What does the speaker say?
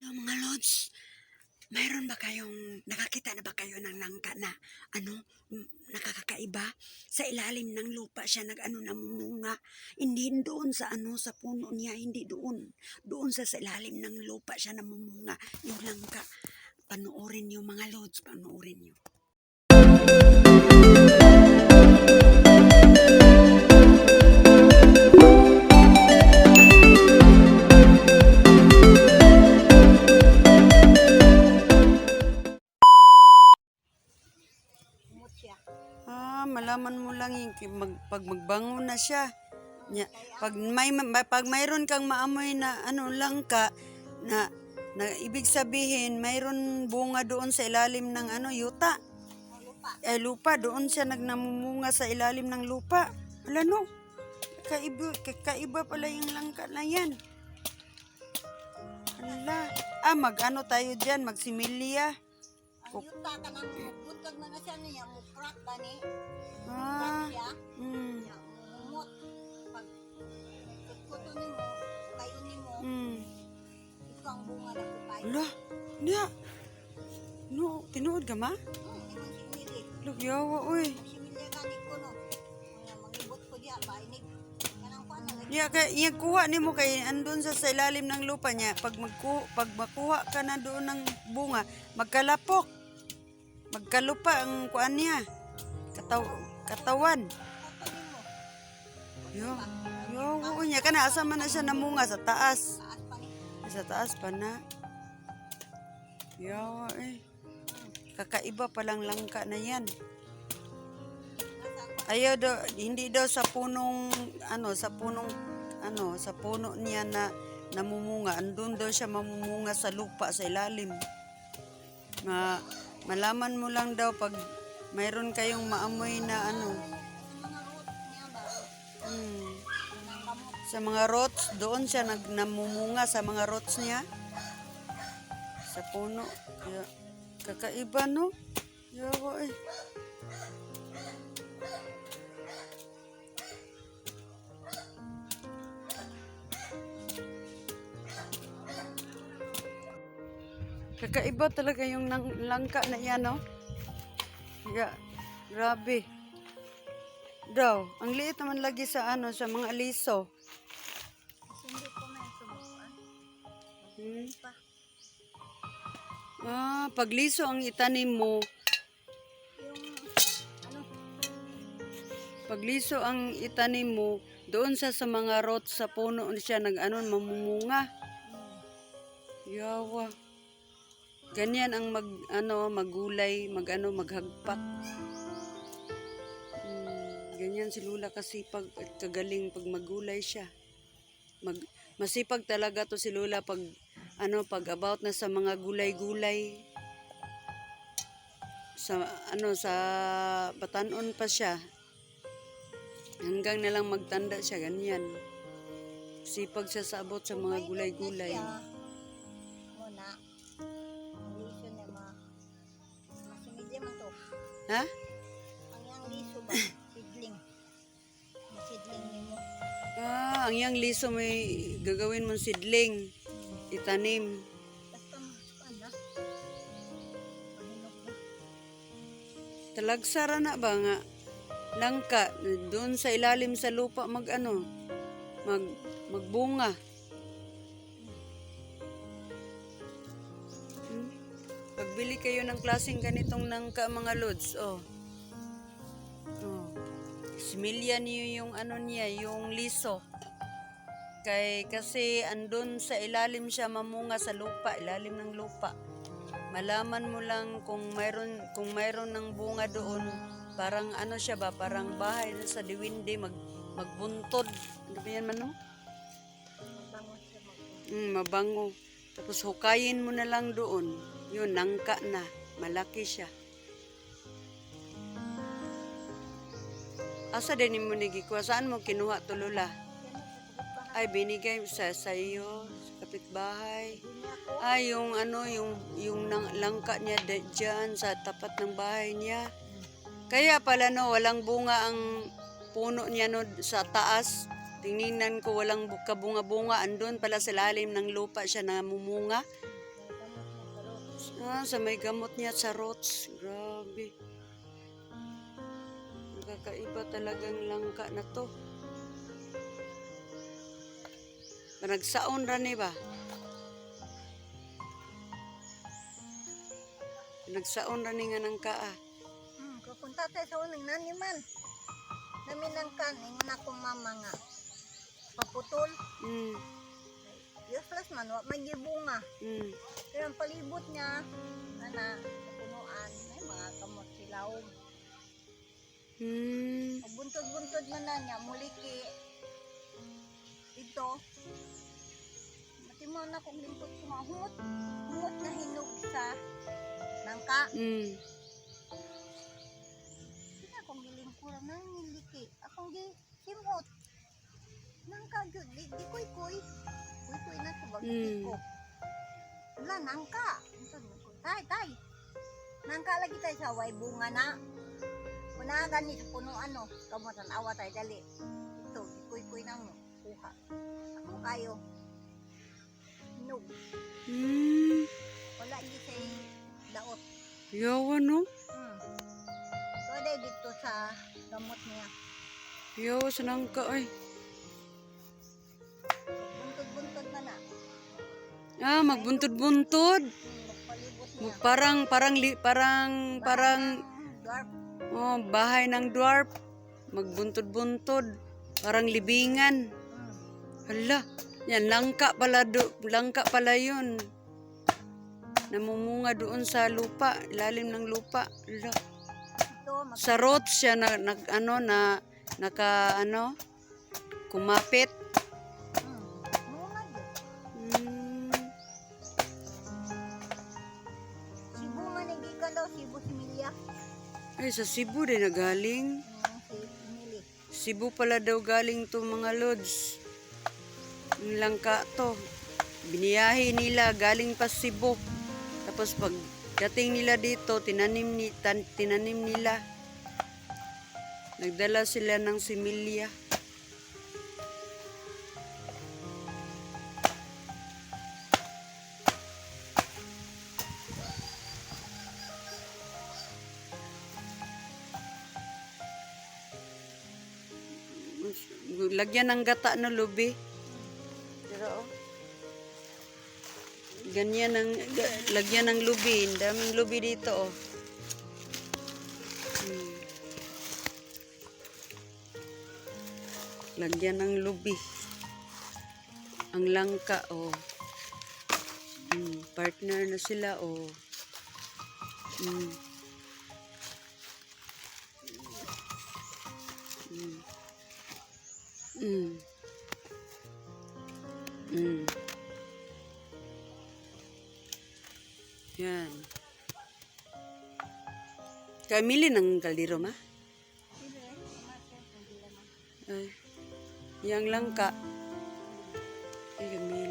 Mga lods, mayroon ba kayong, nakakita na ba kayo ng langka na, nakakaiba? Sa ilalim ng lupa siya namumunga. Hindi doon sa sa puno niya, hindi doon. Doon sa ilalim ng lupa siya namumunga. Yung langka, panoorin niyo mga lods, panoorin niyo. Malaman mo lang yung pag magbangon na siya. Pag mayroon kang maamoy na langka na ibig sabihin mayroon bunga doon sa ilalim ng yuta. Lupa doon siya nagnamumunga sa ilalim ng lupa. Wala no. Kakaiba pala yung langka na yan. Ala. Mag-ano tayo diyan, magsimilya. Yuta ka nang butag na siya niya, mukrak ba ni? Siya. Mumot. Pag kuto ni mo, kayo ni mo, ito ang bunga na kupay. Ala, niya. No, tinuod ka ma? Ito simili. Lugyawa, oy. Simili ka ni ko, no? Mangibot ko diya, bainig. Kanang kuha na. Iya kuha ni mo kay andun sa ilalim ng lupa niya. Pag makuha ka na doon ng bunga, magkalapok. Magkalupa ang kuan niya. Katawan. Yo niya kana asa man na siya namunga sa taas. Sa taas pa na. Yo kakaiba palang langka na yan. Ayaw daw, hindi daw sa punong sa puno niya na namumunga. Andun daw siya mamumunga sa lupa sa ilalim. Malaman mo lang daw pag mayroon kayong maamoy na sa mga roots, doon siya namumunga sa mga roots niya. Sa puno. Kakaiba no? Yawa eh. Kakaiba talaga yung langka na yan, no? Grabe. Daw, ang liit naman lagi sa sa mga liso. Hindi ko na subukan. Pag liso ang itanim mo, pag liso ang itanim mo, doon sa mga roots sa puno siya mamumunga. Yawa. Ganyan ang magulay, maghagpak. Ganyan si Lula kasipag at kagaling pag magulay siya. Masipag talaga to si Lula pag about na sa mga gulay-gulay. Sa batanon pa siya. Hanggang na lang magtanda siya, ganyan. Sipag siya sa abot sa mga gulay-gulay. Ha? Ang yang liso ba? Sidling. Sidling nimo. Ang yang liso may gagawin mong sidling. Itanim. Basta na. Talagsara na ba nga? Langka, doon sa ilalim sa lupa magbunga. Pagbili kayo ng klaseng ganitong langka mga lods, similya niyo yung niya, yung liso. Kasi andun sa ilalim siya mamunga sa lupa, ilalim ng lupa. Malaman mo lang kung mayroon ng bunga doon, parang siya ba, parang bahay sa diwindi, magbuntod. Ano ba yan man, no? Mabango siya mabango. Tapos hukayin mo na lang doon. Yun, nangka na. Malaki siya. Asa din mo nagikuha? Saan mo kinuha to, Lula? Ay, binigay sa iyo, sa kapitbahay. Ay, yung langka niya dyan sa tapat ng bahay niya. Kaya pala walang bunga ang puno niya sa taas. Tingnan ko walang kabunga-bunga. Andun pala sa lalim ng lupa siya namumunga. Sa may gamot niya sa rots. Grabe. Nakakaiba talagang langka na to. Nagsaon ra ni ba? Nagsaon ra ni nga nang kaa. Kapunta tayo sa uning naniman. Namin ang kaning na kong mama nga. Paputol. Useless man, wa may gibunga. Pero ang palibot niya, na punuan, may mga kamot silaw. Buntod-buntod man na niya, muliki. Ito, mati mo na kung lingkot kumahot. Humot na hinog sa nangka. Hindi akong gilingkuran na niliki. Akong gihimot. Nangka, di kuy-kuy. Kuy-kuy na sa bagay ko. Wala, nangka. Tay. Nangka lagi tayo sa way bunga na. Unagan ni sa punuan no. Kamutan awa tayo dali. Ito, kuy-kuy na mo. Kuha. Ako kayo. Hinog. Wala di sa daot. Yawa no? So, day dito sa gamot niya. Yawa sa nangka ay. Buntod-buntod man na. Magbuntod-buntod. Magpalibot niya. Parang Dwarf. bahay ng dwarf. Magbuntod-buntod. Parang libingan. Hala, yan langka pala yun. Namumunga doon sa lupa, ilalim ng lupa. Hala. Ito, Sa roots siya kumapit. Bunga yun. Sibu nga nagikan daw, Sibu Similia. Ay, sa Cebu din nagaling. Si Emily. Cebu pala daw galing to mga lods. Ang langka to. Biniyahe nila galing pa Cebu. Tapos pag dating nila dito, tinanim nila. Nagdala sila ng similya. Lagyan ng gata no lubi. Pero ganyan lagyan ng lubi. Daming lubi dito oh. Lagyan ng lubi. Ang langka oh. Partner na sila oh. Yan. Kamili ng kaldero ma? Ay. Yang langka. Ay, kami.